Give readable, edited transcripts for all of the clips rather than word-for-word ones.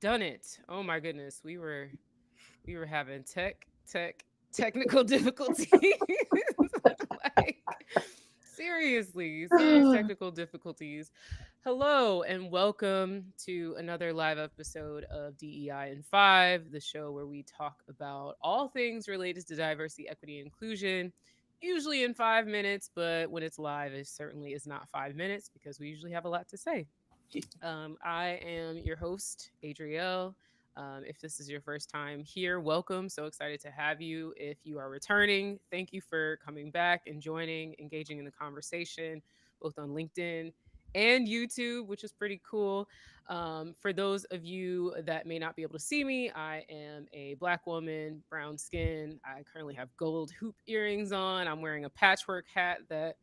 Done it. Oh my goodness. We were having technical difficulties. like serious technical difficulties. Hello and welcome to another live episode of DEI in 5, the show where we talk about all things related to diversity, equity, and inclusion. Usually in 5 minutes, but when it's live, it certainly is not 5 minutes because we usually have a lot to say. I am your host, Adrielle. If this is your first time here, welcome. So excited to have you. If you are returning, thank you for coming back and joining, engaging in the conversation, both on LinkedIn and YouTube, which is pretty cool. For those of you that may not be able to see me, I am a Black woman, brown skin. I currently have gold hoop earrings on. I'm wearing a patchwork hat that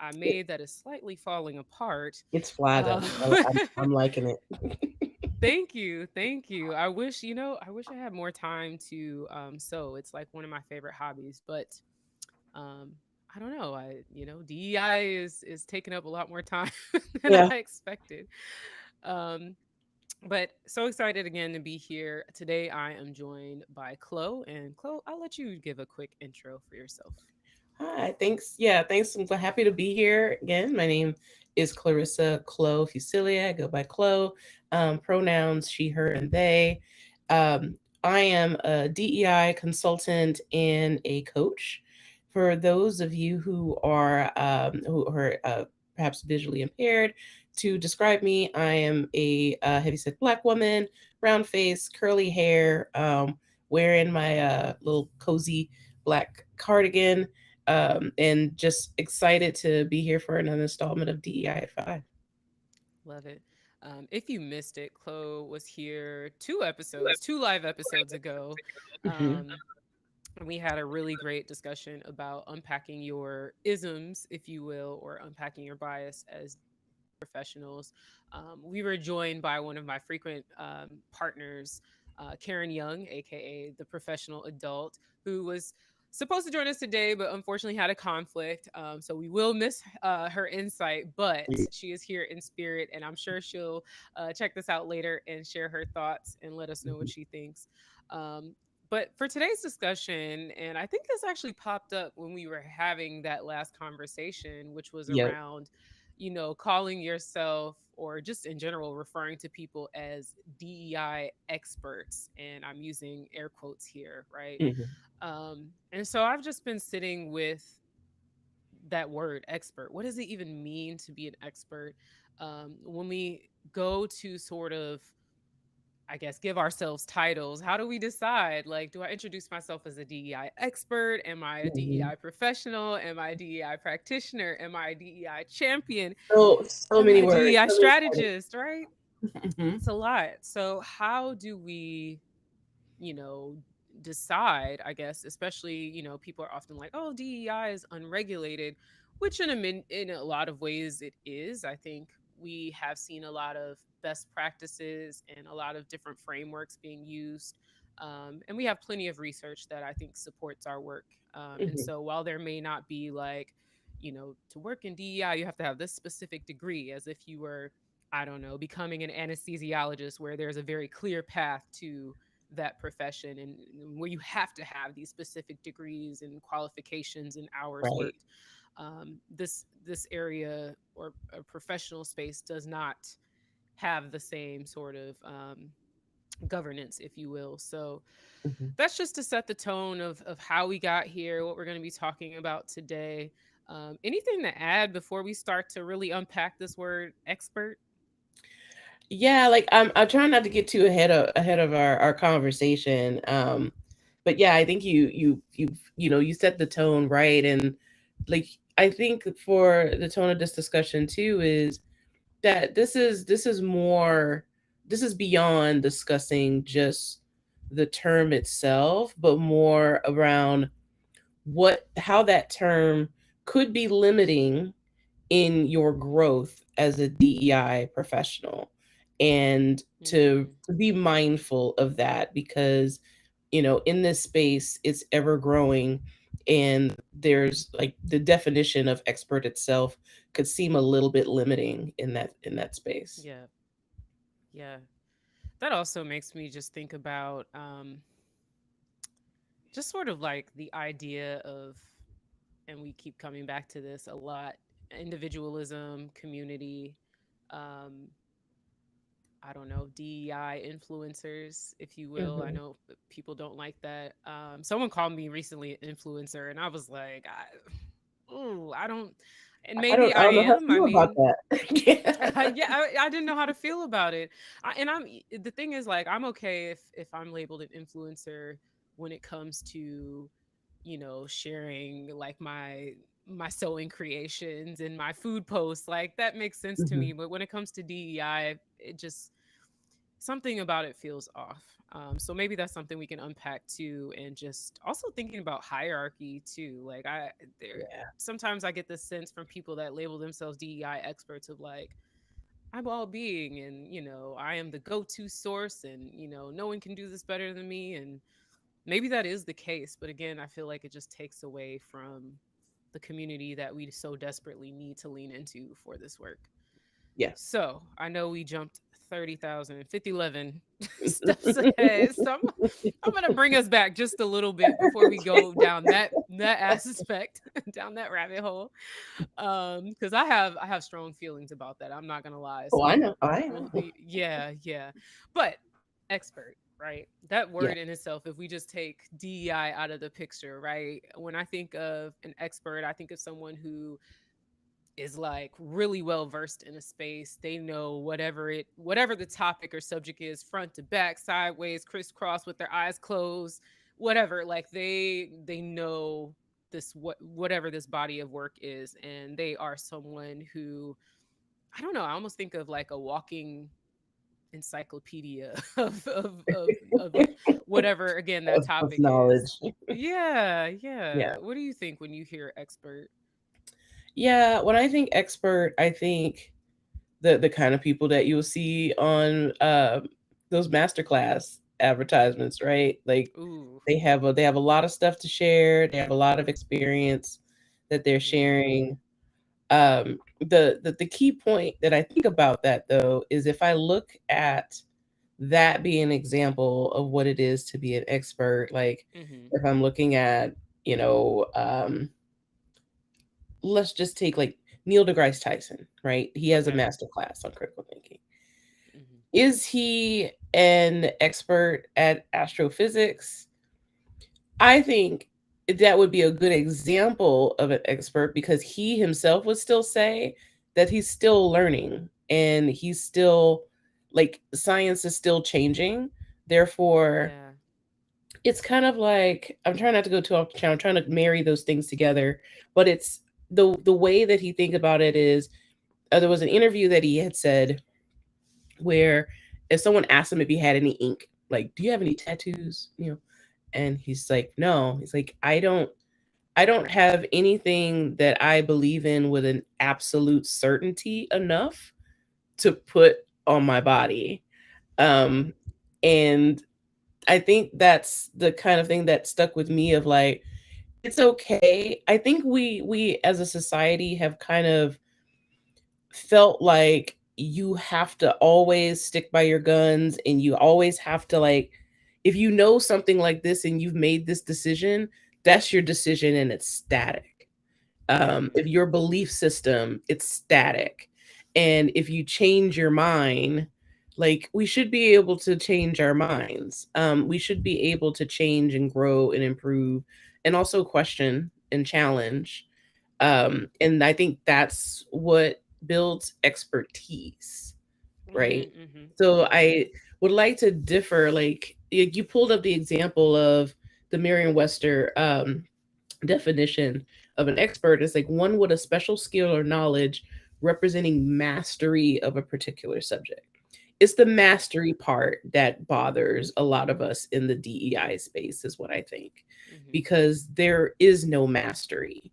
I It, made that is slightly falling apart. it's fly though. Uh, I'm liking it. Thank you, thank you. I wish I had more time to sew. It's like one of my favorite hobbies, but um, I don't know. DEI is taking up a lot more time than Yeah. I expected. Um, but so excited again to be here today. I am joined by Chloe, and Chloe, I'll let you give a quick intro for yourself. Hi. Thanks. Yeah. Thanks. I'm so happy to be here again. My name is Clarissa Fuselier. I go by Chloe. Pronouns she, her, and they. I am a DEI consultant and a coach. For those of you who are perhaps visually impaired, to describe me, I am a heavyset Black woman, round face, curly hair, wearing my little cozy black cardigan, and just excited to be here for another installment of DEI at 5. Love it. If you missed it, Chloe was here two live episodes ago. Hmm. Um, and we had a really great discussion about unpacking your isms, if you will, or unpacking your bias as professionals. We were joined by one of my frequent partners, Caren Young, aka the professional adult, who was supposed to join us today, but unfortunately had a conflict. So we will miss her insight, but she is here in spirit, and I'm sure she'll check this out later and share her thoughts and let us know what she thinks. But for today's discussion, and I think this actually popped up when we were having that last conversation, which was Yep. around, calling yourself or just in general referring to people as DEI experts. And I'm using air quotes here, right? Hmm. And so I've just been sitting with that word expert. What does it even mean to be an expert? When we go to sort of, I guess, give ourselves titles. How do we decide? Like, do I introduce myself as a DEI expert? Am I a Hmm. DEI professional? Am I a DEI practitioner? Am I a DEI champion? So Am many I a words. DEI So many titles. strategist? Right? Hmm. It's a lot. So, how do we, you know, decide? I guess, especially, people are often like, oh, DEI is unregulated, which in a lot of ways it is. I think we have seen a lot of best practices and a lot of different frameworks being used. And we have plenty of research that I think supports our work. And Hmm. so while there may not be like, to work in DEI, you have to have this specific degree as if you were, I don't know, becoming an anesthesiologist where there's a very clear path to that profession and where you have to have these specific degrees and qualifications and hours Right. worked. This area or a professional space does not have the same sort of governance, if you will. So Hmm. that's just to set the tone of how we got here, what we're going to be talking about today. Anything to add before we start to really unpack this word expert? Yeah, like I'm trying not to get too ahead of our conversation. But yeah, I think you set the tone right, and like I think for the tone of this discussion too is that this is beyond discussing just the term itself, but more around what how that term could be limiting in your growth as a DEI professional, and to Mm, to be mindful of that, because in this space it's ever growing, and there's like the definition of expert itself could seem a little bit limiting in that space. yeah, yeah. That also makes me just think about just sort of like the idea of, and we keep coming back to this a lot, individualism, community, um, I don't know, DEI influencers, if you will. I Hmm. know people don't like that. Someone called me recently an influencer, and I was like, ooh, I don't, and maybe I I don't know how to am. I feel about mean, that. Yeah. yeah, I didn't know how to feel about it. And the thing is, like, I'm okay if I'm labeled an influencer when it comes to, sharing like my sewing creations and my food posts. Like that makes sense to Hmm. me. But when it comes to DEI, it just something about it feels off. So maybe that's something we can unpack too, and just also thinking about hierarchy too. Like there, Yeah. sometimes I get this sense from people that label themselves DEI experts of like, I'm all being, and I am the go-to source, and no one can do this better than me. And maybe that is the case, but again, I feel like it just takes away from the community that we so desperately need to lean into for this work. Yeah. So I know we jumped 30,000 and 50,11 steps ahead. So I'm gonna bring us back just a little bit before we go down that aspect, down that rabbit hole. Because I have strong feelings about that. I'm not gonna lie. Oh, I So know. I well, know. yeah, yeah. But expert, right? That Yeah. word in itself, if we just take DEI out of the picture, right? When I think of an expert, I think of someone who is like really well versed in a space. They know whatever the topic or subject is, front to back, sideways, crisscross, with their eyes closed, whatever. Like they know this, whatever this body of work is, and they are someone who, I don't know, I almost think of like a walking encyclopedia of whatever again that Of topic is. knowledge. Yeah, yeah. Yeah. What do you think when you hear expert? Yeah. When I think expert, I think the kind of people that you'll see on those masterclass advertisements, right? Like Ooh. they have a lot of stuff to share. They have a lot of experience that they're Yeah. sharing. The key point that I think about that though is if I look at that being an example of what it is to be an expert, like Mhm. if I'm looking at, you know, let's just take like Neil deGrasse Tyson, right? He has a Okay. master class on critical thinking. Mhm. Is he an expert at astrophysics? I think that would be a good example of an expert because he himself would still say that he's still learning and he's still like science is still changing. Therefore, Yeah. it's kind of like I'm trying not to go too off the channel. I'm trying to marry those things together, but it's the way that he think about it is there was an interview that he had said where if someone asked him if he had any ink, like, do you have any tattoos? And he's like, no. He's like, I don't have anything that I believe in with an absolute certainty enough to put on my body. Wow. Um, and I think that's the kind of thing that stuck with me of like, it's okay. I think we as a society have kind of felt like you have to always stick by your guns and you always have to like if you know something like this and you've made this decision, that's your decision and it's static. Mhm. If your belief system, it's static. And if you change your mind, like we should be able to change our minds. We should be able to change and grow and improve and also question and challenge. And I think that's what builds expertise, right? Mhm. Mhm. So Mhm. I would like to differ. Like you pulled up the example of the Merriam-Webster definition of an expert is like one with a special skill or knowledge representing mastery of a particular subject. It's the mastery part that bothers a lot of us in the DEI space, is what I think, Mhm. because there is no mastery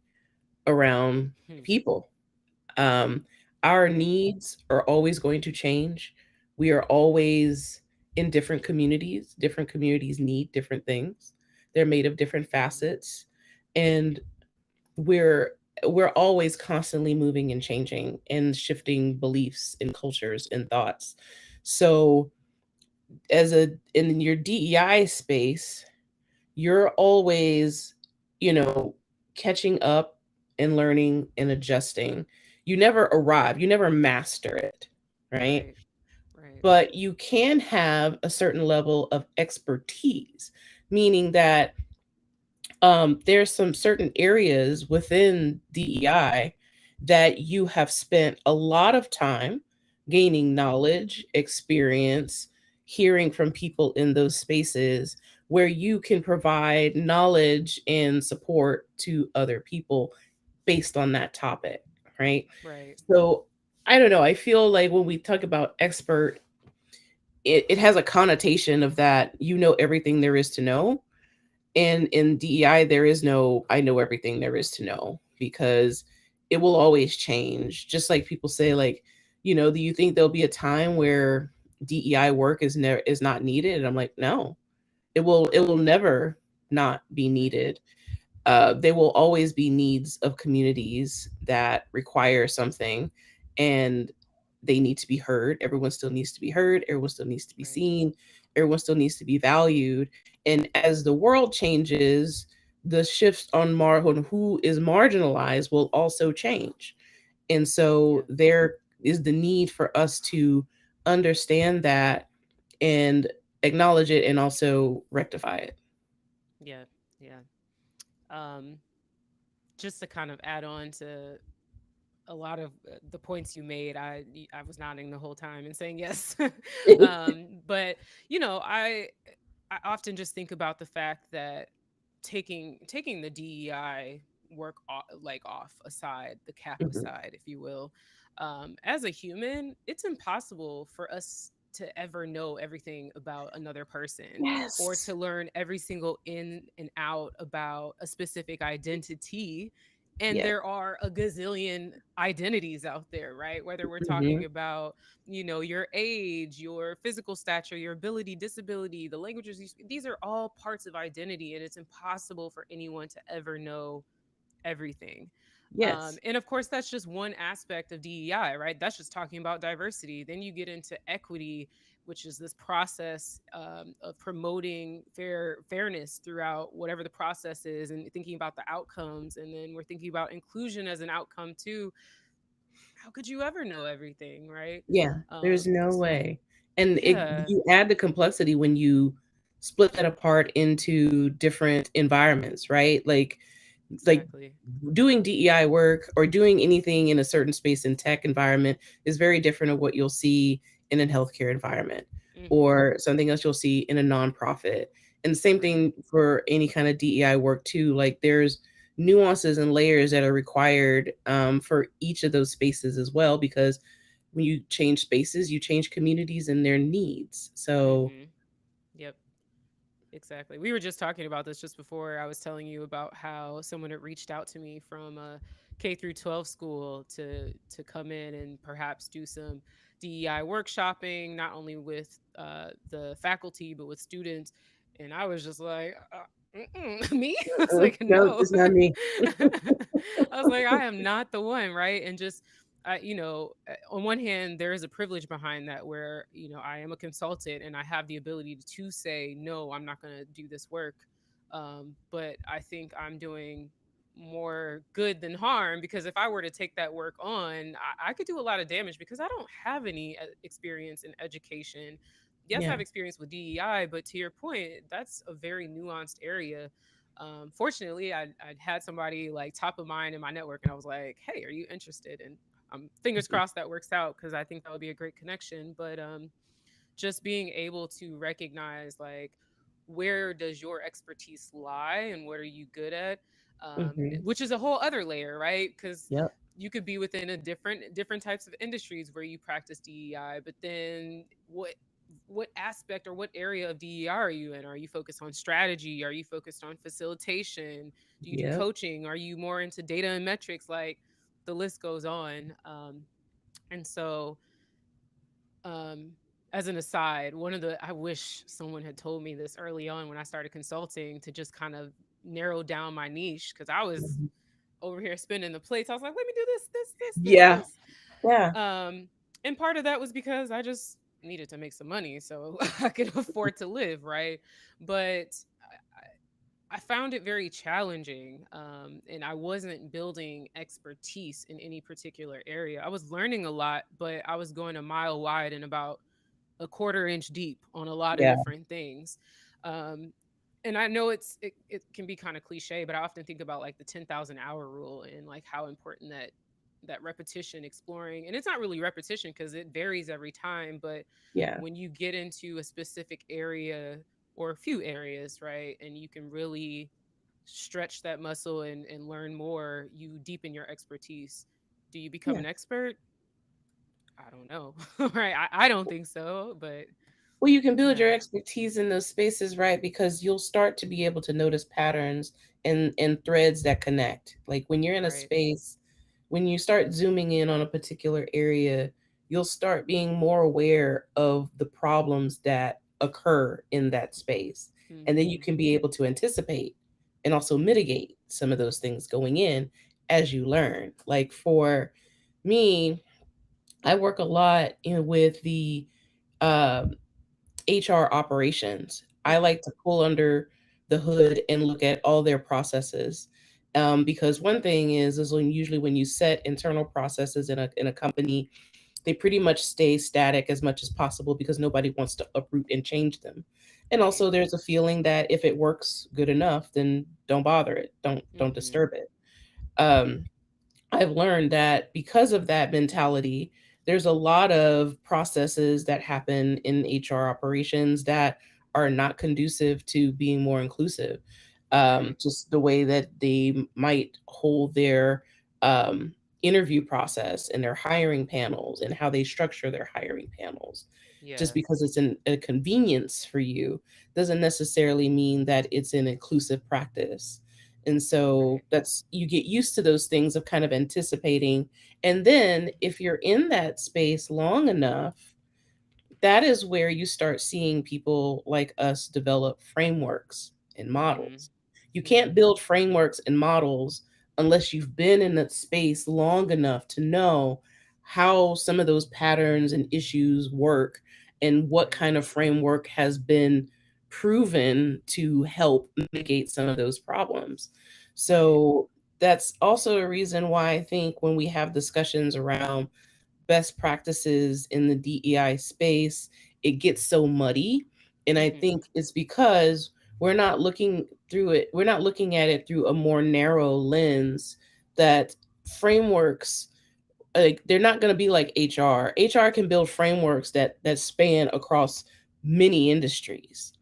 around Hmm. people. Um, our needs are always going to change. We are always in different communities. Different communities need different things. They're made of different facets. And we're we're always constantly moving and changing and shifting beliefs and cultures and thoughts. So as a in your DEI space, you're always, you know, catching up and learning and adjusting. You never arrive, you never master it, right? Right. Right. But you can have a certain level of expertise, meaning that there's some certain areas within DEI that you have spent a lot of time gaining knowledge, experience, hearing from people in those spaces where you can provide knowledge and support to other people based on that topic, right? Right. So I don't know. I feel like when we talk about expert, it has a connotation of that you know everything there is to know, and in DEI, there is no, I know everything there is to know, because it will always change. Just like people say, like, do you think there'll be a time where DEI work is not needed? And I'm like, no, it will never not be needed. There will always be needs of communities that require something, and they need to be heard. Everyone still needs to be heard. Everyone still needs to be Right. seen. Everyone still needs to be valued. And as the world changes, the shifts on who is marginalized will also change. And Yeah. so there is the need for us to understand that and acknowledge it and also rectify it. Yeah. Yeah. Um, just to kind of add on to a lot of the points you made, I was nodding the whole time and saying yes. But I often just think about the fact that taking the DEI work off aside, the cap Mhm. aside, if you will, as a human, it's impossible for us to ever know everything about another person or Yes. to learn every single in and out about a specific identity. And Yeah. there are a gazillion identities out there, right? Whether we're Hmm. talking about, your age, your physical stature, your ability, disability, the languages you speak, these are all parts of identity, and it's impossible for anyone to ever know everything. Yes. And of course, that's just one aspect of DEI, right? That's just talking about diversity. Then you get into equity, which is this process of promoting fairness throughout whatever the process is, and thinking about the outcomes. And then we're thinking about inclusion as an outcome too. How could you ever know everything, right? Yeah, there's Um, no way. And yeah, you add the complexity when you split that apart into different environments, right? Like exactly. doing DEI work or doing anything in a certain space in tech environment is very different of what you'll see in a healthcare environment Hmm. or something else you'll see in a nonprofit. And the same Right. thing for any kind of DEI work too. Like there's nuances and layers that are required for each of those spaces as well, because when you change spaces, you change communities and their needs. So, Hmm. Yep. Exactly. We were just talking about this just before I was telling you about how someone had reached out to me from a K through 12 school to come in and perhaps do some DEI workshopping, not only with the faculty but with students. And I was just like, me? I was like, no, no. it's not me. I was like, I am not the one, right? And just on one hand, there is a privilege behind that where, I am a consultant and I have the ability to say, no, I'm not going to do this work. But I think I'm doing more good than harm, because if I were to take that work on, I could do a lot of damage because I don't have any experience in education. Yes, I Yeah. have experience with DEI, but to your point, that's a very nuanced area. Fortunately, I'd had somebody like top of mind in my network, and I was like, "Hey, are you interested?" And fingers Mhm. crossed that works out, because I think that would be a great connection. But just being able to recognize, like, where does your expertise lie and what are you good at, Mhm. which is a whole other layer, right? Because Yep. you could be within a different types of industries where you practice DEI, but then what aspect or what area of DEI are you in? Are you focused on strategy? Are you focused on facilitation? Do you do Yep. coaching? Are you more into data and metrics? Like, the list goes on. And so, um, as an aside, I wish someone had told me this early on when I started consulting, to just kind of narrow down my niche, because I was Mhm. over here spinning the plates. I was like, let me do this, this, this, this, Yeah. this. Yeah. And part of that was because I just needed to make some money so I could afford to live, right? But I found it very challenging, and I wasn't building expertise in any particular area. I was learning a lot, but I was going a mile wide and about a quarter inch deep on a lot of Yeah. different things. Um, and I know it can be kind of cliche, but I often think about like the 10,000 hour rule and like how important that repetition, exploring, and it's not really repetition because it varies every time, but Yeah. when you get into a specific area or a few areas, right, and you can really stretch that muscle and learn more, you deepen your expertise. Do you become Yeah. an expert? I don't know. Right. I don't think so, but Well, you can build yeah. your expertise in those spaces, right? Because you'll start to be able to notice patterns and threads that connect. Like when you're in a Right. space, when you start zooming in on a particular area, you'll start being more aware of the problems that occur in that space. And then you Mhm. can be able to anticipate and also mitigate some of those things going in as you learn. Like for me, I work a lot with the um HR operations. I Okay. like to pull under the hood and look at all their processes. Because one thing is usually when you set internal processes in a company, they pretty much stay static as much as possible because nobody wants to uproot and change them. And Right. also there's a feeling that if it works good enough, then don't bother it. Don't Mhm. disturb it. Um, I've learned that because of that mentality, there's a lot of processes that happen in HR operations that are not conducive to being more inclusive. Right. Just the way that they might hold their interview process and their hiring panels and how they structure their hiring panels. Just Yeah. because it's a convenience for you doesn't necessarily mean that it's an inclusive practice. And so Right. that's you get used to those things of kind of anticipating. And then if you're in that space long enough, that is where you start seeing people like us develop frameworks and Mhm. models. You can't Mhm. build frameworks and models unless you've been in that space long enough to know how some of those patterns and issues work and what Right. kind of framework has been proven to help mitigate some of those problems. Right. So that's also a reason why I think when we have discussions around best practices in the DEI space, it gets so muddy. And I Mhm. think it's because we're not looking at it through a more narrow lens that frameworks like they're not going to be like HR. HR can build frameworks that span across many industries.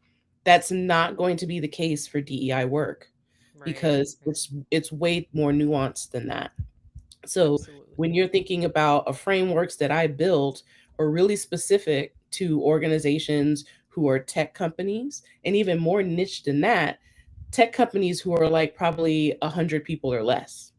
That's not going to be the case for DEI work Right. because Right. it's way more nuanced than that. So Absolutely. when you're thinking about a frameworks that I built are really specific to organizations who are tech companies, and even more niche than that, tech companies who are like probably 100 people or less,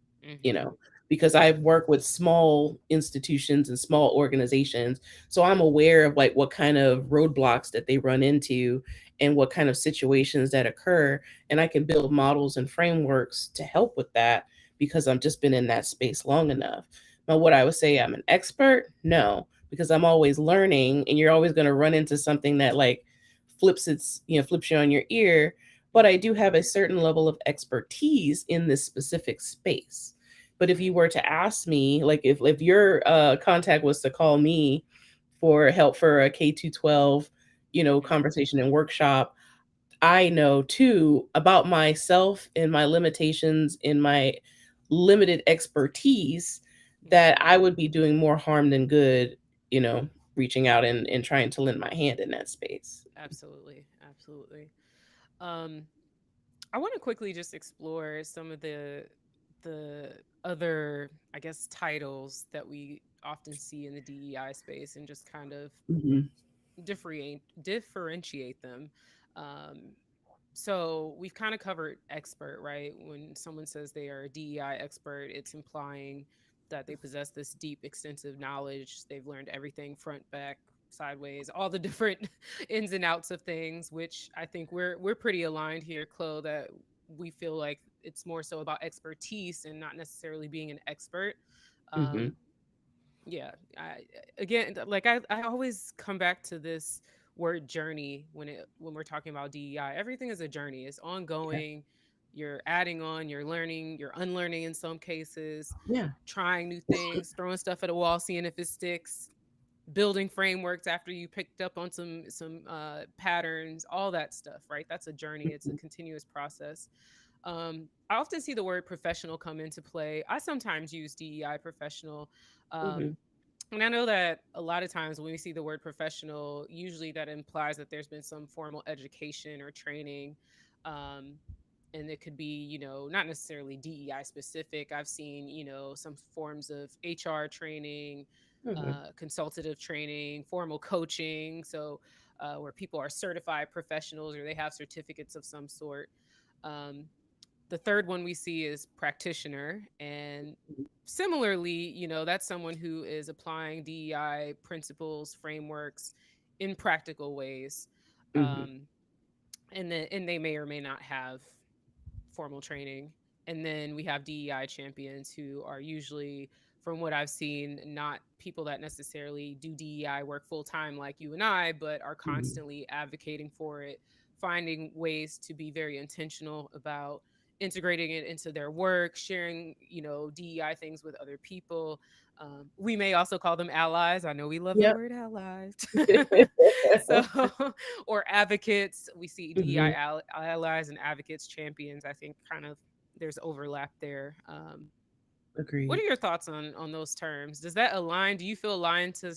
you Mhm. know, because I've worked with small institutions and small organizations. So I'm aware of like what kind of roadblocks that they run into and what kind of situations that occur. And I can build models and frameworks to help with that because I've just been in that space long enough. Now, what I would say I'm an expert? No, because I'm always learning and you're always going to run into something that like flips you on your ear, but I Mhm. do have a certain level of expertise in this specific space. But if you Right. were to ask me, like if your contact was to call me for help for a K-12, Mhm. conversation and workshop, I know too about myself and my limitations in my limited expertise that Mhm. I would be doing more harm than good, reaching out and trying to lend my hand in that space. Absolutely. Absolutely. Um I want to quickly just explore some of the other, I guess, titles that we often see in the DEI space and just kind of Mhm. differentiate them. Um, so we've kind of covered expert, right? When someone says they are a DEI expert, it's implying that they possess this deep, extensive knowledge. They've learned everything front, back, sideways, all the different ins and outs of things, which I think we're pretty aligned here, Chloe, that we feel like it's more so about expertise and not necessarily being an expert. Mhm. Um, Yeah. Again, I always come back to this word journey when we're talking about DEI. Everything is a journey. It's Yeah. ongoing. You're adding on, you're learning, you're unlearning in some cases, Yeah. trying new things, throwing stuff at a wall, seeing if it sticks, building frameworks after you picked up on some patterns, all that stuff, right? That's a journey. It's a Mhm. continuous process. I often see the word professional come into play. I sometimes use DEI professional. Mhm. Um, and I know that a lot of times when we see the word professional, usually that implies that there's been some formal education or training. Um, and it could be, not necessarily DEI specific. I've seen, some forms of HR training, Mhm. consultative training, formal coaching. So, where people are certified professionals or they have certificates of some sort. Um, the third one we see is practitioner. And similarly, that's someone who is applying DEI principles, frameworks in practical ways. Mhm. Um, and they may or may not have formal training. And then we have DEI champions who are usually, from what I've seen, not people that necessarily do DEI work full time like you and I, but are Mhm. constantly advocating for it, finding ways to be very intentional about integrating it into their work, sharing, DEI things with other people. We may also call them allies. I know we love the Yep. word allies. So, or advocates. We see DEI Mhm. allies and advocates, champions. I think kind of there's overlap there. What are Agreed. your thoughts on those terms? Does that align? Do you feel aligned to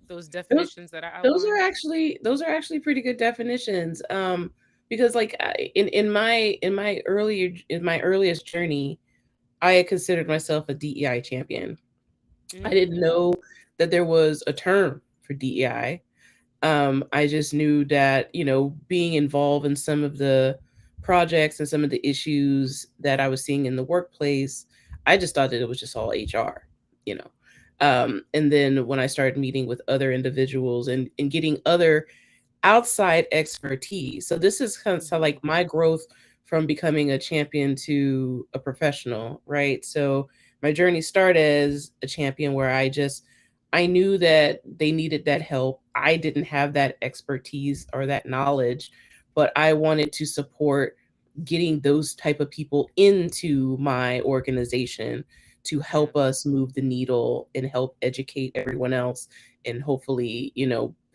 those Those definitions that I those are outlined? actually those are actually pretty good definitions. Because like in my earliest journey, I had considered myself a DEI champion. I didn't Mm, know that there was a term for DEI. I just knew that, being involved in some of the projects and some of the issues that I was seeing in the workplace, I just thought that it was just all HR, you know. And then when I started meeting with other individuals and getting other outside expertise. So this is kind of mm-hmm, like my growth from becoming a champion to a professional, right? So my journey started as a champion where I knew that they needed that help. I didn't have that expertise or that knowledge, but I wanted to support getting those type of people into my organization to yeah, help us move the needle and help educate everyone else and hopefully,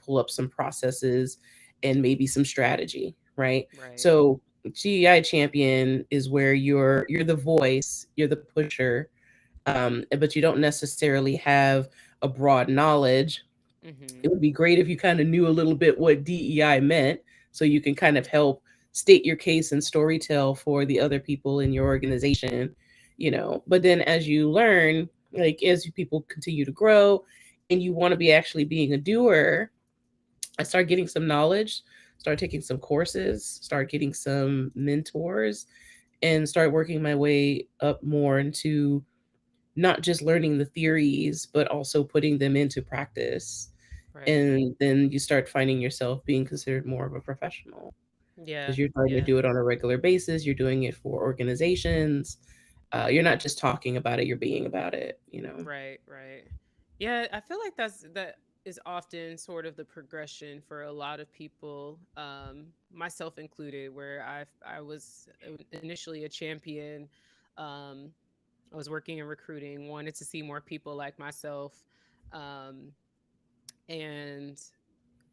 pull up some processes and maybe some strategy, right? right. So GEI champion is where you're the voice, you're the pusher, but you don't necessarily have a broad knowledge. Mm-hmm, It would be great if you kind of knew a little bit what DEI meant so you can kind of help state your case and storytell for the other people in your organization, But then as you learn, like as people continue to grow and you want to be actually being a doer, I started getting some knowledge, started taking some courses, start getting some mentors, and start working my way up more into not just learning the theories, but also putting them into practice. right. And then you start finding yourself being considered more of a professional Yeah, because you're trying to yeah. do it on a regular basis. You're doing it for organizations. You're not just talking about it, you're being about it. Right, right. Yeah, I feel like that is often sort of the progression for a lot of people, myself included, where I was initially a champion. Um, I was working in recruiting, wanted to see more people like myself, um, and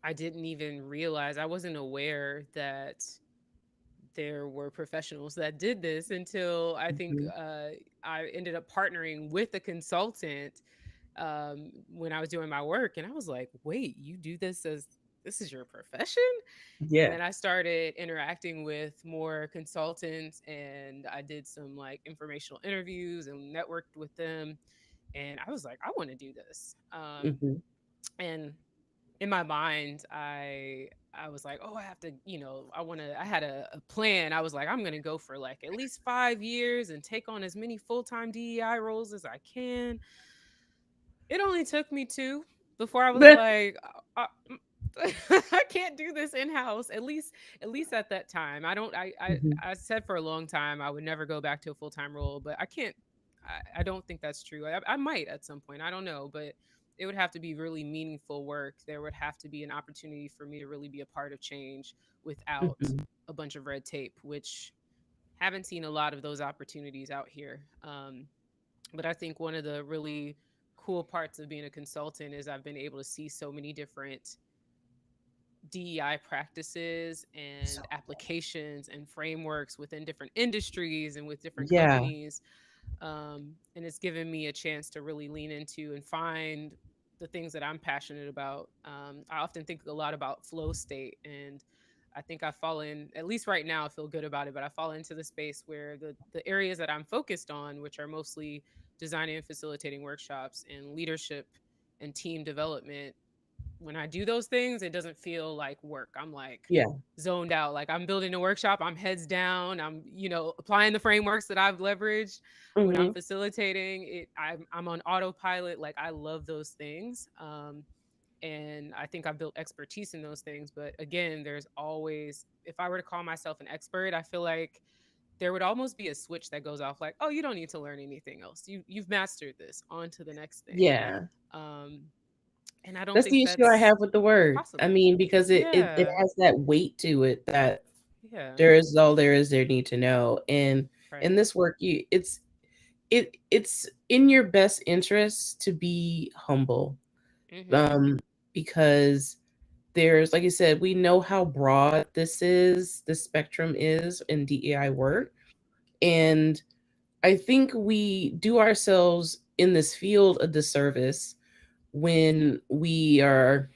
I didn't even realize, I wasn't aware that there were professionals that did this until I think Mhm. I ended up partnering with a consultant when I was doing my work. And I was like, wait, you do this as this is your profession? And Yeah. then I started interacting with more consultants and I did some like informational interviews and networked with them. And I was like, I want to do this. Hmm. And in my mind, I was like, oh, I have to, I want to. I had a plan. I was like, I'm gonna go for like at least 5 years and take on as many full time DEI roles as I can. It only took me two before I was like, I can't do this in house. At least at that time, I don't. Mhm. I said for a long time I would never go back to a full time role, but I can't. I don't think that's true. I might at some point. I don't know, but it would have to be really meaningful work. There would have to be an opportunity for me to really be a part of change without Mhm. a bunch of red tape, which haven't seen a lot of those opportunities out here. But I think one of the really cool parts of being a consultant is I've been able to see so many different DEI practices So and applications and frameworks within different industries and with different yeah, companies. And it's given me a chance to really lean into and find the things that I'm passionate about. I often think a lot about flow state, and I think I fall in, at least right now, I feel good about it, but I fall into the space where the areas that I'm focused on, which are mostly designing and facilitating workshops and leadership and team development, when I do those things, it doesn't feel like work. I'm like yeah. zoned out. Like I'm building a workshop, I'm heads down, I'm, applying the frameworks that I've leveraged. When I'm Mhm. facilitating it, I'm on autopilot. Like I love those things. And I think I've built expertise in those things. But again, there's always, if I were to call myself an expert, I feel like there would almost be a switch that goes off like, oh, you don't need to learn anything else. You've mastered this. On to the next thing. Yeah. Um, and I don't That's think the issue I that's have with the word. I possible. mean, because it Yeah. has that weight to it that Yeah. there is all there is there need to know. And in Right. this work, it's in your best interest to be humble. Mhm. Um, because there's, like you said, we know how broad this spectrum is in DEI Right. work. And I think we do ourselves in this field a disservice when we are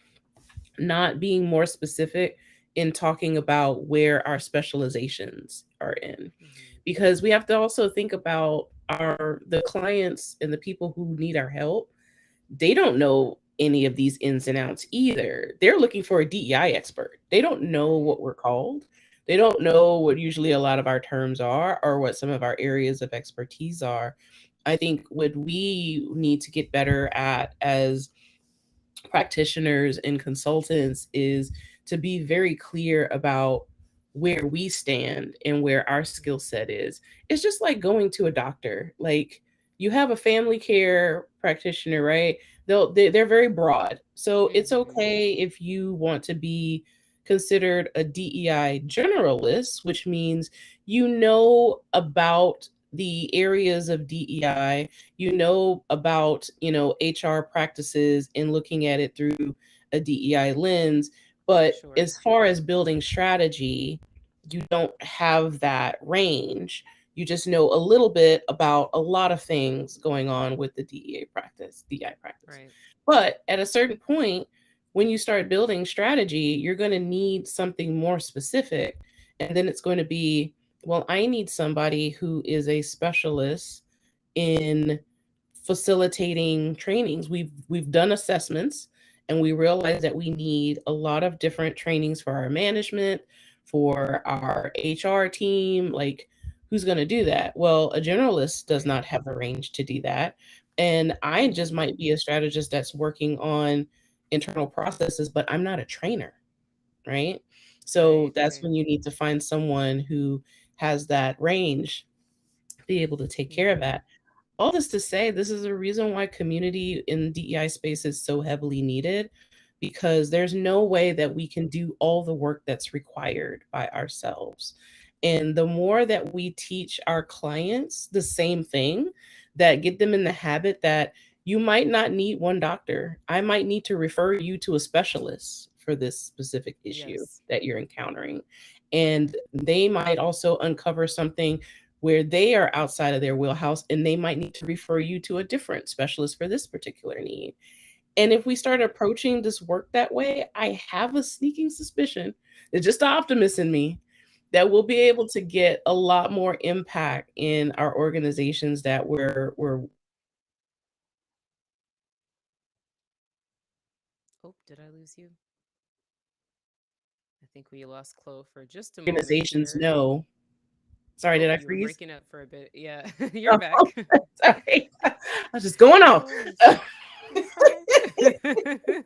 not being more specific in talking about where our specializations are in, Mhm. because we have to also think about our the clients and the people who need our help. They don't know any of these ins and outs either. They're looking for a DEI expert. They don't know Right. what we're called. They don't know what usually a lot of our terms are or what some of our areas of expertise are. I think what we need to get better at as practitioners and consultants is to be very clear about where we stand and where our skill Mhm. set is. It's just like going to a doctor. Like, you have a family care practitioner, right? They're very broad. So it's Mhm. okay if you want to be considered a DEI generalist, which means you know about the areas of DEI, you know about, HR practices and looking at it through a DEI lens. But Sure. as far as building strategy, you don't have that range. You just know a little bit about a lot of things going on with the DEI practice. Right. But at a certain point, when you start building strategy, you're going to need something more specific. And then it's going to be, well, I need somebody who is a specialist in facilitating trainings. We've done assessments, and we realize that we need a lot of different trainings for our management, for our HR team. Like, who's going to do that? Well, a generalist does Right. not have the range to do that. And I just Mhm. might be a strategist that's working on internal processes, but I'm not a trainer, right? So Right. that's Right. when you need to find someone who has that range, be able to take care of Mhm. that. All this to say, this is a reason why community in DEI space is so heavily needed, because there's no way that we can do all the work that's required by ourselves. And the more that we teach our clients the same thing, that get them in the habit that you might not need one doctor, I might need to refer you to a specialist for this specific issue Yes. that you're encountering. And they might also uncover something where they are outside of their wheelhouse, and they might need to refer you to a different specialist for this particular need. And if we start approaching this work that way, I have a sneaking suspicion, it's just the optimist in me, that we'll be able to get a lot more impact in our organizations that we're Oh, did I lose you? I think we lost Chloe for just a moment organizations here. know. Sorry, Oh, did I you were freeze? breaking up for a bit. Yeah, you're Oh, back. sorry. I was just going off. No worries. It's okay.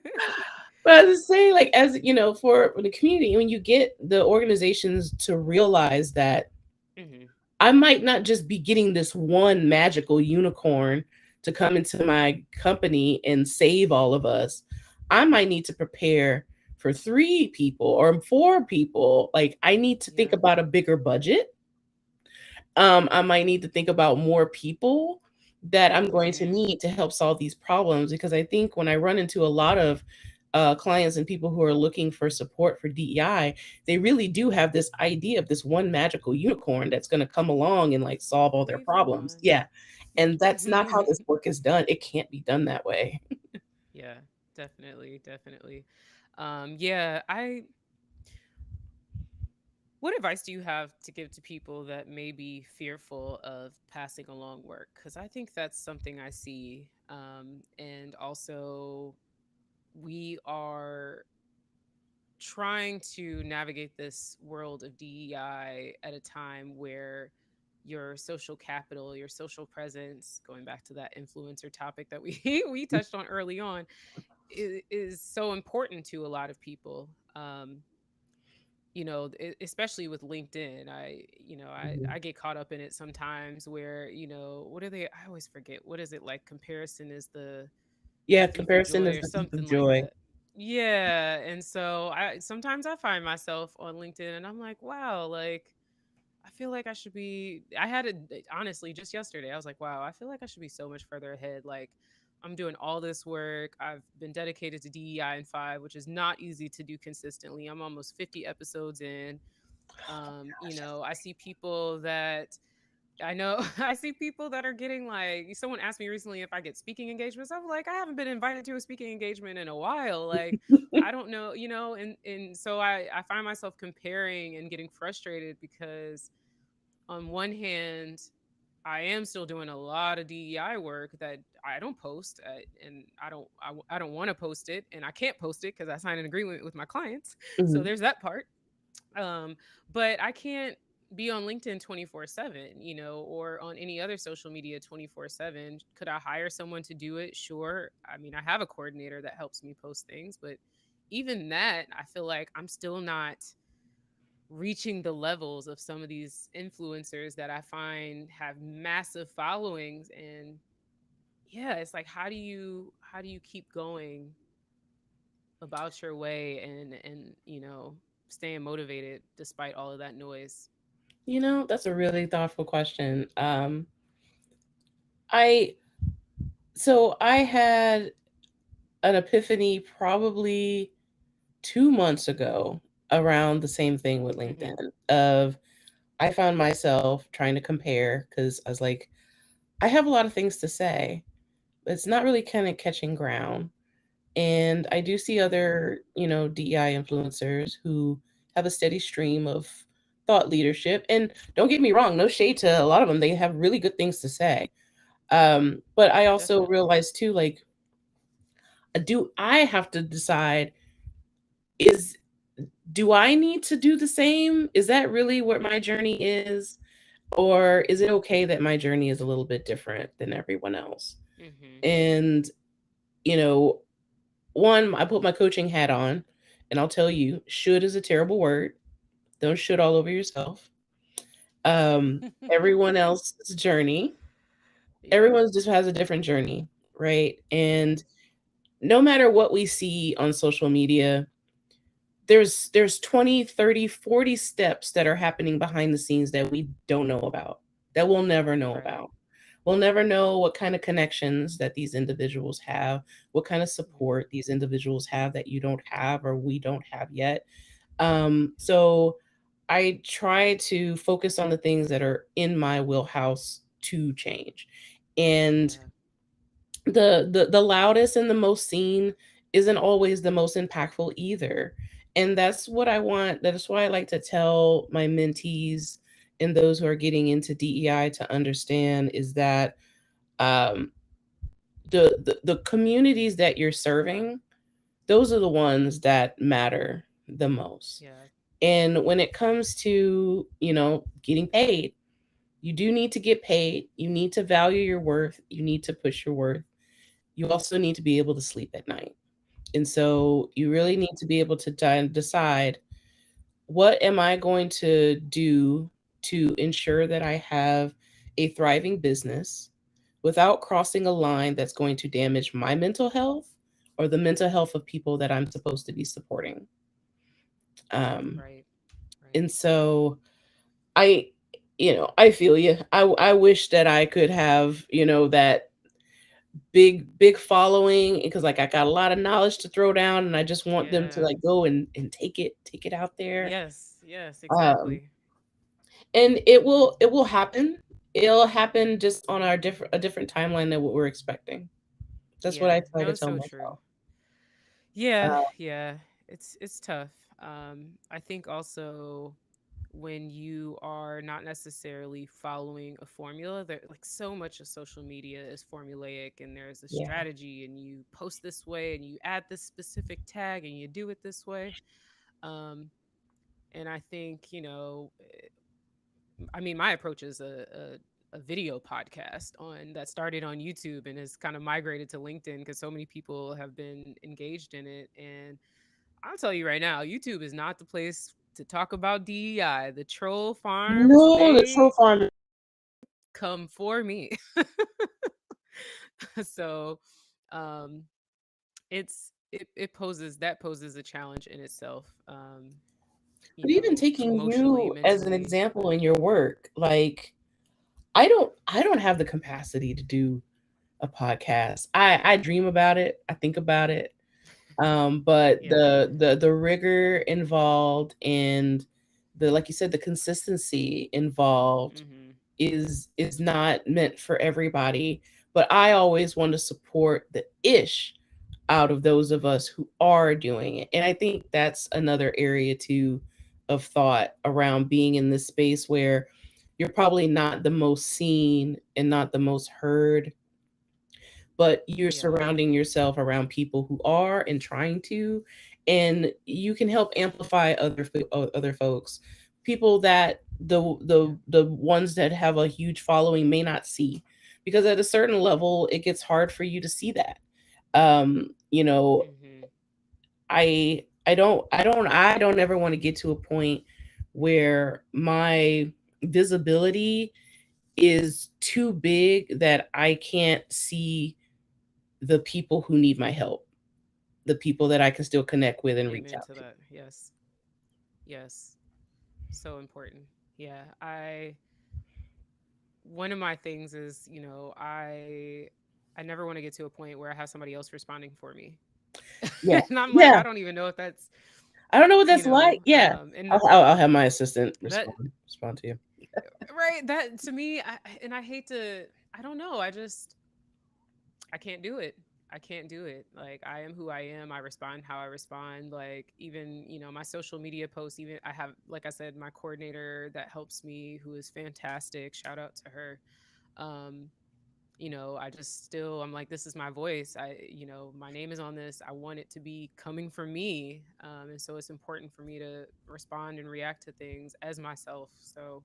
But I was saying, like, as you know, for the community, when you get the organizations to realize that Mhm. I might not just be getting this one magical unicorn to come into my company and save all of us. I might need to prepare for 3 people or 4 people. Like, I need to think Yeah. about a bigger budget. I might need to think about more people that I'm going to Mhm. need to help solve these problems, because I think when I run into a lot of clients and people who are looking for support for DEI, they really do have this idea of this one magical unicorn that's going to come along and like solve all their Save the problems. one. Yeah. And that's not how this work is done. It can't be done that way. Yeah, definitely, definitely. Yeah, I what advice do you have to give to people that may be fearful of passing along work? Because I think that's something I see. And also, we are trying to navigate this world of DEI at a time where your social capital, your social presence, going back to that influencer topic that we we touched on early on, is so important to a lot of people. Especially with LinkedIn, I Mhm. get caught up in it sometimes where, what are they? I always forget. What is it like? Comparison is the Yeah. thief of Comparison joy is or the thief of something like joy. that. Yeah, and so I sometimes I find myself on LinkedIn and I'm like, wow, like I feel like I should be. I had it honestly just yesterday. I was like, wow, I feel like I should be so much further ahead. Like, I'm doing all this work. I've been dedicated to DEI in five, which is not easy to do consistently. I'm almost 50 episodes in. Gosh, that's I see people that I know I see people that are getting like someone asked me recently if I get speaking engagements. I'm like, I haven't been invited to a speaking engagement in a while. Like, I don't know, and so I find myself comparing and getting frustrated because on one hand, I am still doing a lot of DEI work that I don't post, and I don't want to post it, and I can't post it because I signed an agreement with my clients. So Mhm. there's that part. Um, but I can't be on LinkedIn 24/7, or on any other social media 24/7. Could I hire someone to do it? Sure. I mean, I have a coordinator that helps me post things, but even that, I feel like I'm still not reaching the levels of some of these influencers that I find have massive followings. And yeah, it's like how do you keep going about your way and staying motivated despite all of that noise? That's a really thoughtful question. I so I had an epiphany probably 2 months ago around the same thing with Mhm. LinkedIn. Of I found myself trying to compare because I was like, I have a lot of things to say. But it's not really kind of catching ground. And I do see Mhm. other, DEI influencers who have a steady stream of thought leadership. And don't get me wrong, no shade to a lot of them. They have really good things to say. But I also Definitely. realized too, like, do I have to decide, is do I need to do the same? Is that really what my journey is? Or is it okay that my journey is a little bit different than everyone else? Mhm. And, you know, one, I put my coaching hat on, and I'll tell you, should is a terrible word. Don't should all over yourself. Everyone else's journey, Yeah. everyone just has a different journey, right? Yeah. And no matter what we see on social media, there's 20, 30, 40 steps that are happening behind the scenes that we don't know about, that we'll never know Right. about. We'll never know what kind of connections that these individuals have, what kind of Mhm. support these individuals have that you don't have or we don't have yet. So I try to focus on the things that are in my wheelhouse to change. And Yeah. the loudest and the most seen isn't always the most impactful either. And that's what I want. That's why I like to tell my mentees and those who are getting into DEI to understand is that um, the communities that you're serving, those are the ones that matter the most. Yeah. And when it comes to, getting paid, you do need to get paid. You need to value your worth. You need to push your worth. You also need to be able to sleep at night. And so you really need to be able to decide, what am I going to do to ensure that I have a thriving business without crossing a line that's going to damage my mental health or the mental health of people that I'm supposed to be supporting. Um, Right. Right. and so I, I feel you. I wish that I could have, that big following, because like I got a lot of knowledge to throw down, and I just want them to Yeah. like go and take it out there. Yes. Yes. Um, Exactly. and it will happen. It'll happen just on a different timeline than what we're expecting. That's what Yeah. I try to No, tell so true. myself. Yeah. Uh, Yeah. It's tough. I think also when you are not necessarily following a formula, there like so much of social media is formulaic, and there's a yeah. strategy, and you post this way and you add this specific tag and you do it this way. Um and I think, I mean, my approach is a video podcast on that started on YouTube and has kind of migrated to LinkedIn because so many people have been engaged in it. And I'll tell you right now, YouTube is not the place to talk about DEI. The troll farms, No, the troll they farm. come for me. So um it poses that poses a challenge in itself. But even taking Emotionally, you as an mentally. example in your work, like I don't have the capacity to do a podcast. I dream about it. I think about it. But Yeah. the rigor involved, and the, like you said, the consistency involved Mhm. is not meant for everybody. But I always want to support the ish out of those of us who are doing it. And I think that's another area too of thought around being in this space where you're probably not the most seen and not the most heard, but you're Yeah. surrounding yourself around people who are and trying to, and you can help amplify other folks, people that Yeah. the ones that have a huge following may not see, because at a certain level it gets hard for you to see that. You know, Mhm. I don't ever want to get to a point where my visibility is too big that I can't see the people who need my help, the people that I can still connect with and reach Amen out to to. that. Yes. Yes. So important. Yeah. I One of my things is, I never want to get to a point where I have somebody else responding for me. Yeah, And I'm like, yeah. I don't even know if that's, I don't know what that's like. Yeah, and I'll have my assistant that respond to you. right, that to me, and I hate to, I don't know, I can't do it. I can't do it. Like, I am who I am. I respond how I respond. Like, even, my social media posts, even I have, like I said, my coordinator that helps me, who is fantastic. Shout out to her. Um, I just still, I'm like, this is my voice. My name is on this. I want it to be coming from me. And so it's important for me to respond and react to things as myself. So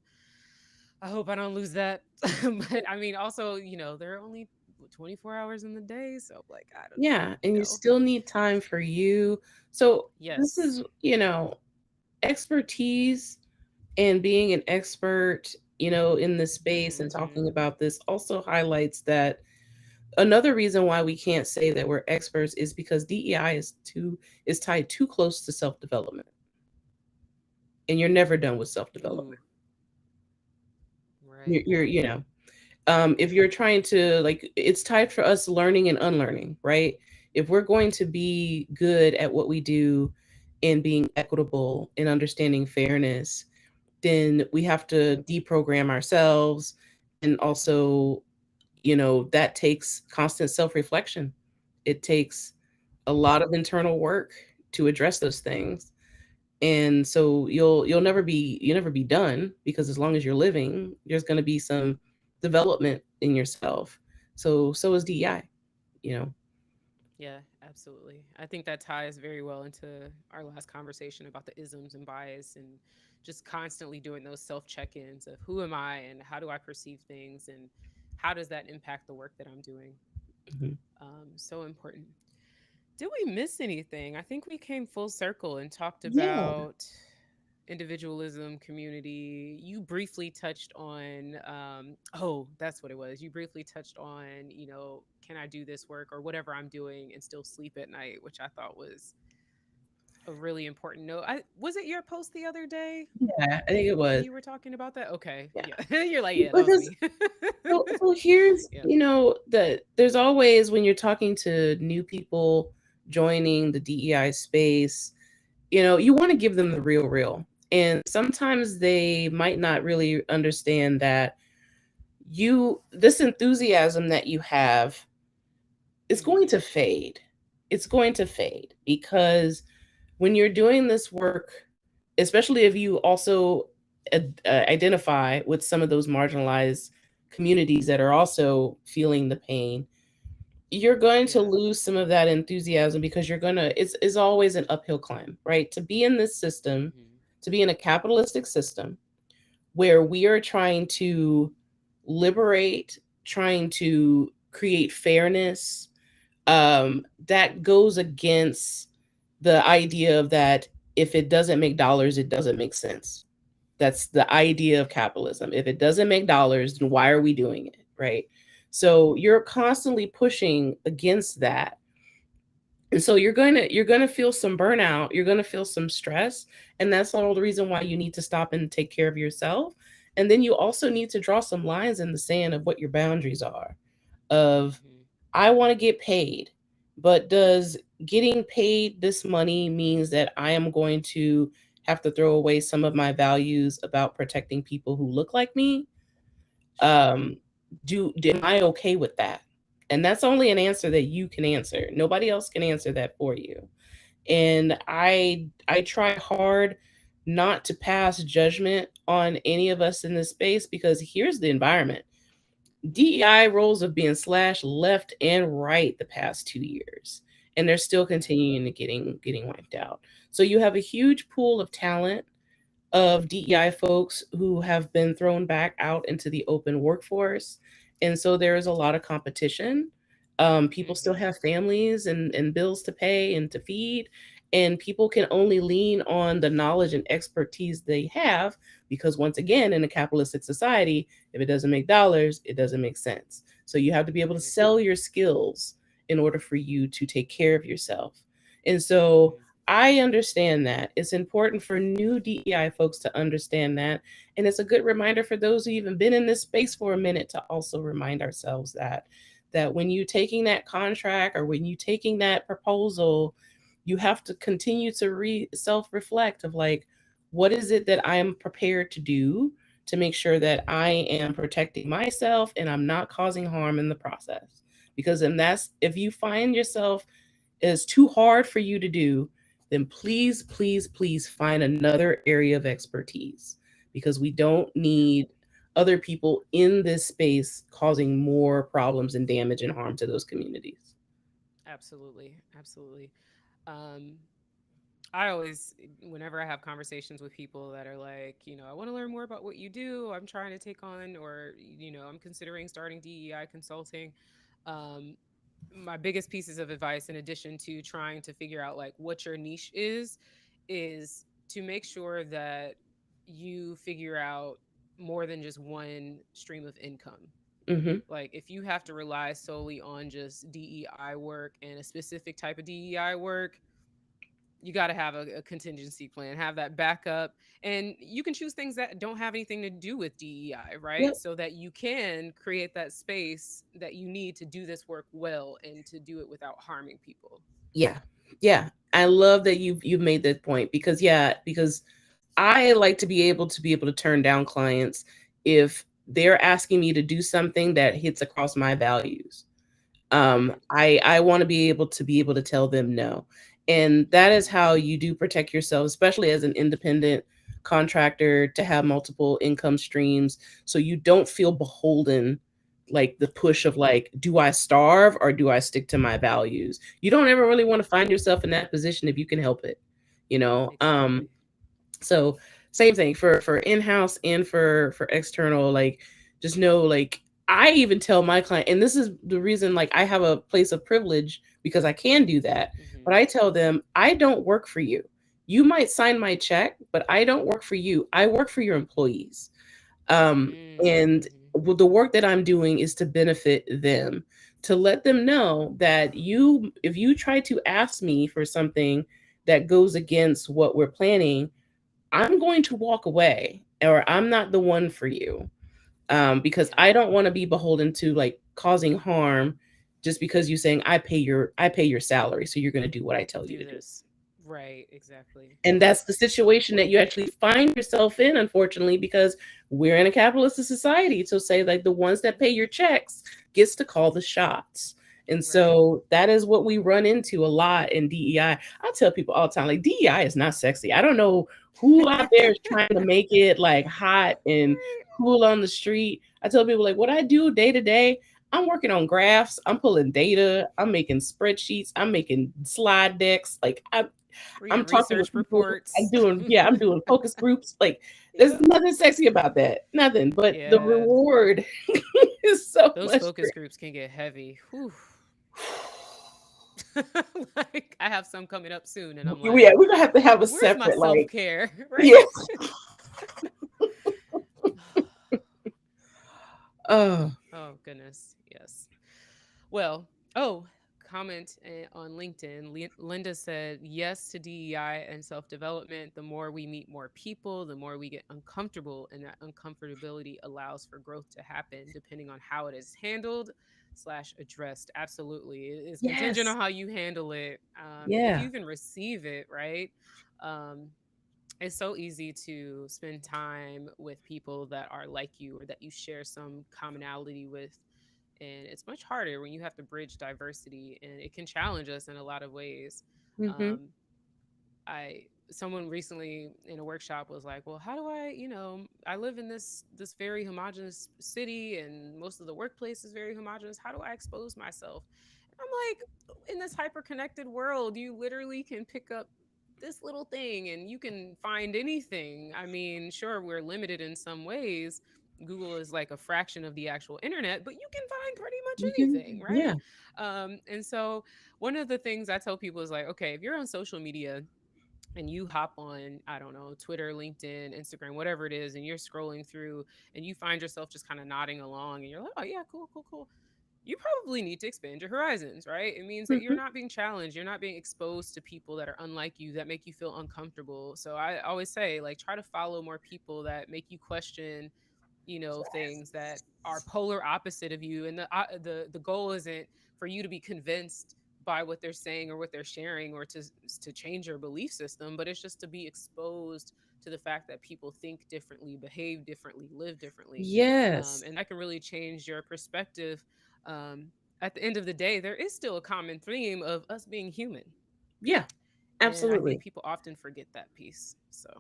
I hope I don't lose that. But I mean, also, there are only 24 hours in the day. So, like, I don't, Yeah, you and you know, still need time for you. So this yes. is, expertise and being an expert, in this space and Hmm. talking about this also highlights that another reason why we can't say that we're experts is because DEI is tied too close to self-development. And you're never done with self-development. Ooh, right. If you're trying to, like, it's tied for us learning and unlearning, right? If we're going to be good at what we do in being equitable and understanding fairness, then we have to deprogram ourselves. And also, that takes constant self-reflection. It takes a lot of internal work to address those things. And so you'll never be done, because as long as you're living, there's going to be some development in yourself. So is DEI, you know. Yeah, absolutely. I think that ties very well into our last conversation about the isms and bias and just constantly doing those self check ins of who am I and how do I perceive things and how does that impact the work that I'm doing. Mhm. So important. Did we miss anything? I think we came full circle and talked Yeah. about. individualism, community. You briefly touched on, oh, that's what it was. You briefly touched on, can I do this work or whatever I'm doing and still sleep at night, which I thought was a really important note. Was it your post the other day Yeah, I think it where was. you were talking about that? Okay. Yeah. Yeah. You're like, yeah, that was Because me. so here's, Yeah. there's always, when you're talking to new people joining the DEI space, you want to give them the real. And sometimes they might not really understand that this enthusiasm that you have is going Hmm. to fade. It's going to fade because when you're doing this work, especially if you also identify with some of those marginalized communities that are also feeling the pain, you're going to Yeah. lose some of that enthusiasm because it's always an uphill climb, right? To be in this system, Hmm. to be in a capitalistic system where we are trying to liberate, trying to create fairness, that goes against the idea of that if it doesn't make dollars, it doesn't make sense. That's the idea of capitalism. If it doesn't make dollars, then why are we doing it? Right. So Hmm. you're constantly pushing against that. And so you're going to feel some burnout, you're going to feel some stress, and that's all the reason why you need to stop and take care of yourself. And then you also need to draw some lines in the sand of what your boundaries are. Of, Hmm. I want to get paid, but does getting paid this money means that I am going to have to throw away some of my values about protecting people who look like me? Sure. Am I okay with that? And that's only an answer that you can answer. Nobody else can answer that for you. And I try hard not to pass judgment on any of us in this space, because here's the environment. DEI roles have been slashed left and right the past 2 years, and they're still Yeah. continuing to getting wiped out. So you have a huge pool of talent of DEI folks who have been thrown back out into the open workforce. And so there is a lot of competition. People still Hmm. have families and bills to pay and to feed. And people can only lean on the knowledge and expertise they have because, once again, in a capitalistic society, if it doesn't make dollars, it doesn't make sense. So you have to be able to Right. sell your skills in order for you to take care of yourself. And so Hmm. I understand that. It's important for new DEI folks to understand that. And it's a good reminder for those who even been in this space for a minute to also remind ourselves that when you taking that contract or when you taking that proposal, you have to continue to self-reflect of like, what is it that I am prepared to do to make sure that I am protecting myself and I'm not causing harm in the process. Because then that's, if you find yourself is too hard for you to do, then please, please, please find another area of expertise, because we don't Yeah. need other people in this space causing more problems and damage and harm to those communities. Absolutely. Absolutely. Um, I always, whenever I have conversations with people that are like, I want to learn more about what you do, I'm trying to take on, or, I'm considering starting DEI consulting. Um, my biggest pieces of advice, in addition to trying to figure out like what your niche is to make sure that you figure out more than just one stream of income. Mm-hmm. Like if you have to rely solely on just DEI work and a specific type of DEI work, you got to have a contingency plan, have that backup. And you can choose things that don't have anything to do with DEI, right? Yep. So that you can create that space that you need to do this work well and to do it without harming people. Yeah. Yeah. I love that you've made that point, because yeah, because I like to be able to turn down clients if they're asking me to do something that hits across my values. Right. I want to be able to tell them no. And that is how you do protect yourself, especially as an independent contractor, to have multiple income streams so you don't feel beholden, like the push of Hmm. like, do I starve or do I stick to my values? You don't ever really want Right. to find yourself in that position if you can help it, you know? Exactly. So same thing for in-house and for external, like, just know, like, I even tell my client, and this is the reason, like, I have a place of privilege because I can do that, but Hmm. I tell them, I don't work for you. You might sign my check, but I don't work for you. I work for your employees. And Mm-hmm. the work that I'm doing is to benefit them, to let them know that if you try to ask me for something that goes against what we're planning, I'm going to walk away, or I'm not the one for you. Because I Yeah. don't want to be beholden to like causing harm just because you saying I pay your salary, so you're going to do what I tell you Do to do. this. Right, exactly. And that's the That's so situation that you important. actually find yourself in, unfortunately, because we're in a capitalist society. So say like the ones that pay your checks gets to call the shots. And Right. so that is what we run into a lot in DEI. I tell people all the time, like DEI is not sexy. I don't know who out there is trying to make it like hot and Right. cool on the street. I tell people like what I do day to day, I'm working on graphs, I'm pulling data, I'm making spreadsheets, I'm making slide decks. Like I'm Reading talking with research people. I'm reports. doing, yeah, I'm doing focus groups. Like, there's Yep. nothing sexy about that. Nothing. But the Yeah. reward is so Those much focus great. groups can get heavy. Whew. Like I have some coming up soon and I'm Yeah, like, we're gonna have to have a where's my separate, like, self-care? Right? yeah. Oh, Oh goodness. Yes. Well, oh, comment on LinkedIn. Linda said yes to DEI and self development. The more we meet more people, the more we get uncomfortable, and that uncomfortability allows for growth to happen depending on how it is handled slash addressed. Absolutely. It is contingent yes. on how you handle it. If you Yeah. even receive it, right? Um, it's so easy to spend time with people that are like you or that you share some commonality with, and it's much harder when you have to bridge diversity, and it can challenge us in a lot of ways. Mm-hmm. um, I Someone recently in a workshop was like, well, how do I, I live in this very homogenous city and most of the workplace is very homogenous. How do I expose myself? And I'm like, in this hyper connected world, you literally can pick up this little thing and you can find anything. I mean, sure, we're limited in some ways. Google is like a fraction of the actual internet, but you can find pretty much You can, anything, right? yeah. And so one of the things I tell people is like, okay, if you're on social media and you hop on, I don't know, Twitter, LinkedIn, Instagram, whatever it is, and you're scrolling through and you find yourself just kind of nodding along and you're like, oh, yeah, cool, cool, cool. You probably need to expand your horizons, right? It means that you're Mm-hmm. not being challenged. You're not being exposed to people that are unlike you, that make you feel uncomfortable. So I always say, like, try to follow more people that make you question, things that are polar opposite of you. And the goal isn't for you to be convinced by what they're saying or what they're sharing or to change your belief system, but it's just to be exposed to the fact that people think differently, behave differently, live differently. Yes. And that can really change your perspective. um, at the end of the day, there is still a common theme of us being human, Yeah. and I think Absolutely. people often forget that piece. So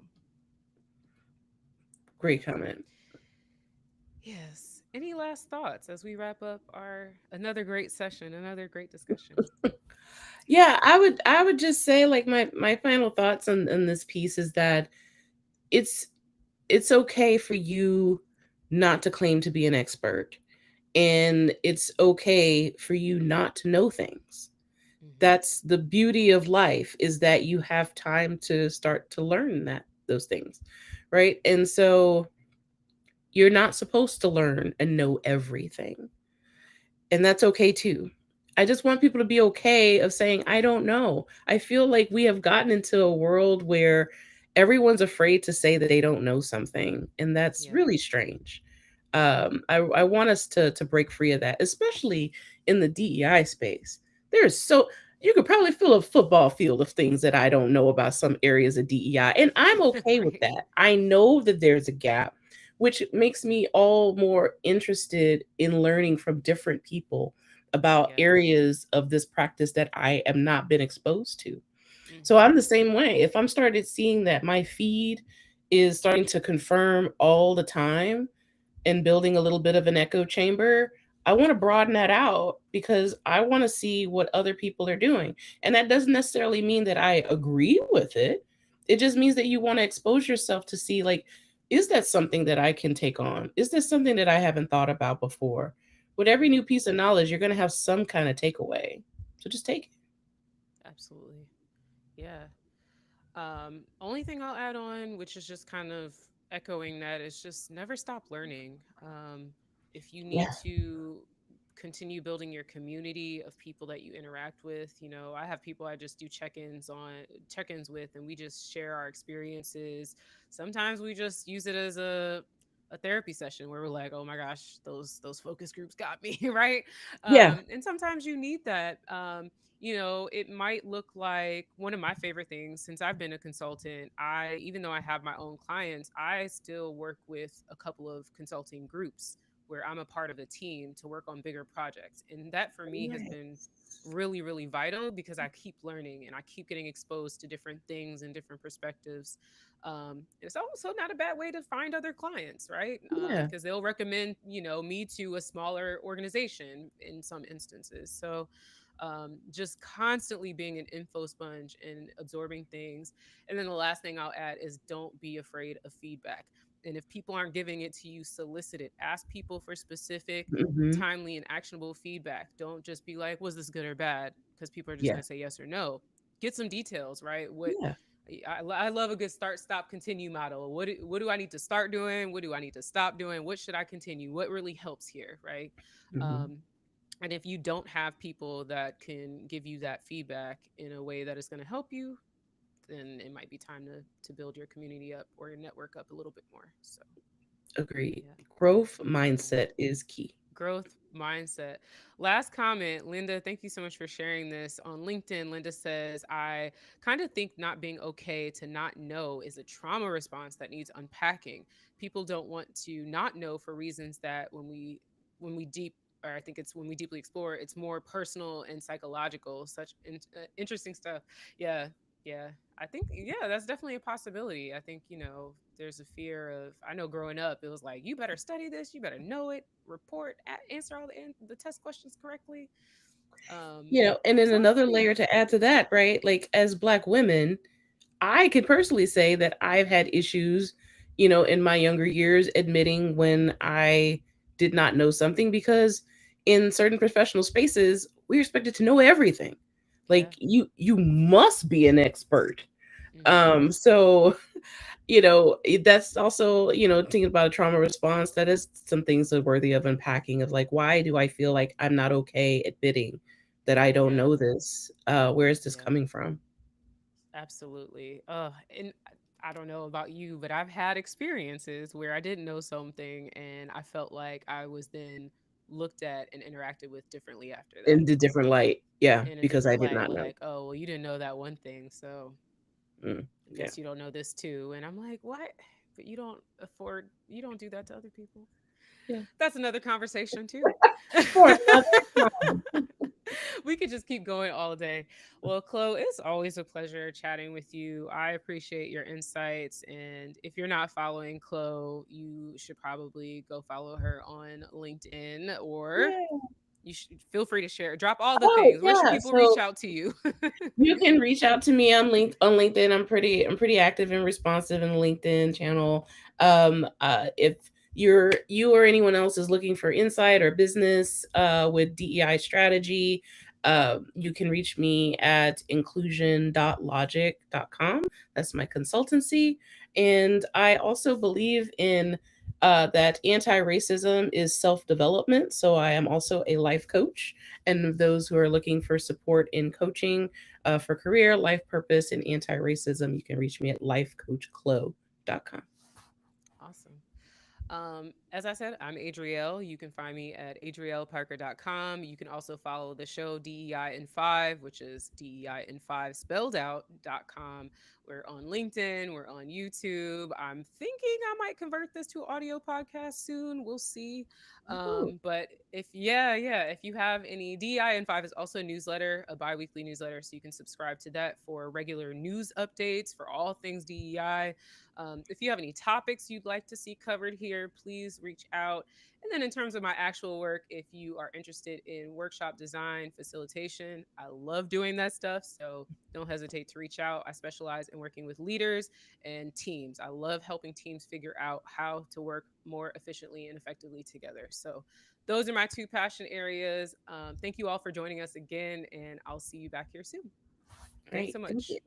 Great comment. yes. Any last thoughts as we wrap up our another great session, another great discussion? Yeah, I would just say like my final thoughts on this piece is that it's it's okay for you not to claim to be an expert, and it's okay for you not to know things. Hmm. That's the beauty of life, is that you have time to start to learn those things, right? And so you're not supposed to learn and know everything, and that's okay too. I just want people to be okay of saying I don't know. I feel like we have gotten into a world where everyone's afraid to say that they don't know something, and that's Yeah. really strange. I want us to break free of that, especially in the DEI space. There's so you could probably fill a football field of things that I don't know about some areas of DEI, and I'm okay with Right. that. I know that there's a gap, which makes me all more interested in learning from different people about Yes. areas of this practice that I am not been exposed to. So Hmm. I'm the same way. If I'm started seeing that my feed is starting to confirm all the time and building a little bit of an echo chamber, I want to broaden that out because I want to see what other people are doing. And that doesn't necessarily mean that I agree with it. It just means that you want to expose yourself to see, like, is that something that I can take on? Is this something that I haven't thought about before? With every new piece of knowledge, you're going to have some kind of takeaway. So just take it. Absolutely. Yeah. Only thing I'll add on, which is just kind of echoing that, is just never stop learning. If you need Yeah. to continue building your community of people that you interact with, I have people I just do check-ins with, and we just share our experiences. Sometimes we just use it as a therapy session where we're like, oh my gosh, those focus groups got me, right? Yeah. And sometimes you need that. It might look like one of my favorite things since I've been a consultant. Even though I have my own clients, I still work with a couple of consulting groups where I'm a part of a team to work on bigger projects. And that for me has been Nice. really, really vital because I keep learning and I keep getting exposed to different things and different perspectives. It's also not a bad way to find other clients, right? Yeah. Because they'll recommend, me to a smaller organization in some instances. So, just constantly being an info sponge and absorbing things. And then the last thing I'll add is don't be afraid of feedback. And if people aren't giving it to you, solicit it. Ask people for specific, Hmm. timely, and actionable feedback. Don't just be like, was this good or bad? Because people are just Yeah. going to say yes or no. Get some details, right? Yeah. I love a good start, stop, continue model. What do I need to start doing? What do I need to stop doing? What should I continue? What really helps here, right? Hmm. Um, and if you don't have people that can give you that feedback in a way that is going to help you, then it might be time to build your community up or your network up a little bit more. So, Agreed. yeah. Growth mindset is key. Growth mindset. Last comment, Linda, thank you so much for sharing this. On LinkedIn, Linda says, I kind of think not being okay to not know is a trauma response that needs unpacking. People don't want to not know for reasons that when we deep or I think it's when we deeply explore, it's more personal and psychological. Such interesting stuff. Yeah, yeah. I think, yeah, that's definitely a possibility. I think, there's a fear of, I know growing up, it was like, you better study this, you better know it, report, answer all the test questions correctly. And then So I another feel you. layer to add to that, right? Like as Black women, I could personally say that I've had issues, in my younger years admitting when I did not know something because in certain professional spaces, we're expected to know everything. Yeah. Like you must be an expert. Hmm. So, that's also, thinking about a trauma response, that is some things that are worthy of unpacking of like, why do I feel like I'm not okay admitting that I don't Yeah. know this? Where is this Yeah. coming from? Absolutely. And I don't know about you, but I've had experiences where I didn't know something and I felt like I was then looked at and interacted with differently after that In the different light. Yeah, in a because I different did light. not know. Like, oh, well, you didn't know that one thing. So Mm, I yeah. guess you don't know this too. And I'm like, what? But you don't do that to other people. Yeah. That's another conversation too. For another time. We could just keep going all day. Well, Chloe, it's always a pleasure chatting with you. I appreciate your insights. And if you're not following Chloe, you should probably go follow her on LinkedIn or Yeah. you should feel free to share. Drop all the Oh, things. Where should yeah. people reach So out to you? you can reach out to me on LinkedIn. I'm pretty active and responsive in the LinkedIn channel. If you or anyone else is looking for insight or business with DEI strategy, you can reach me at Inclusion.Logic.com. That's my consultancy. And I also believe in that anti-racism is self-development. So I am also a life coach. And those who are looking for support in coaching for career, life purpose, and anti racism, you can reach me at lifecoachchloe.com. Awesome. As I said, I'm Adrielle. You can find me at adrielleparker.com. You can also follow the show DEI in 5, which is DEI in 5 spelled out.com. We're on LinkedIn, we're on YouTube. I'm thinking I might convert this to audio podcast soon. We'll see. Oh, But if you have any, DEI in 5 is also a newsletter, a bi-weekly newsletter, so you can subscribe to that for regular news updates for all things DEI. If you have any topics you'd like to see covered here, please reach out. And then, in terms of my actual work, if you are interested in workshop design, facilitation, I love doing that stuff. So don't hesitate to reach out. I specialize in working with leaders and teams. I love helping teams figure out how to work more efficiently and effectively together. So those are my two passion areas. Thank you all for joining us again, and I'll see you back here soon. Thanks great. so Thank much. you.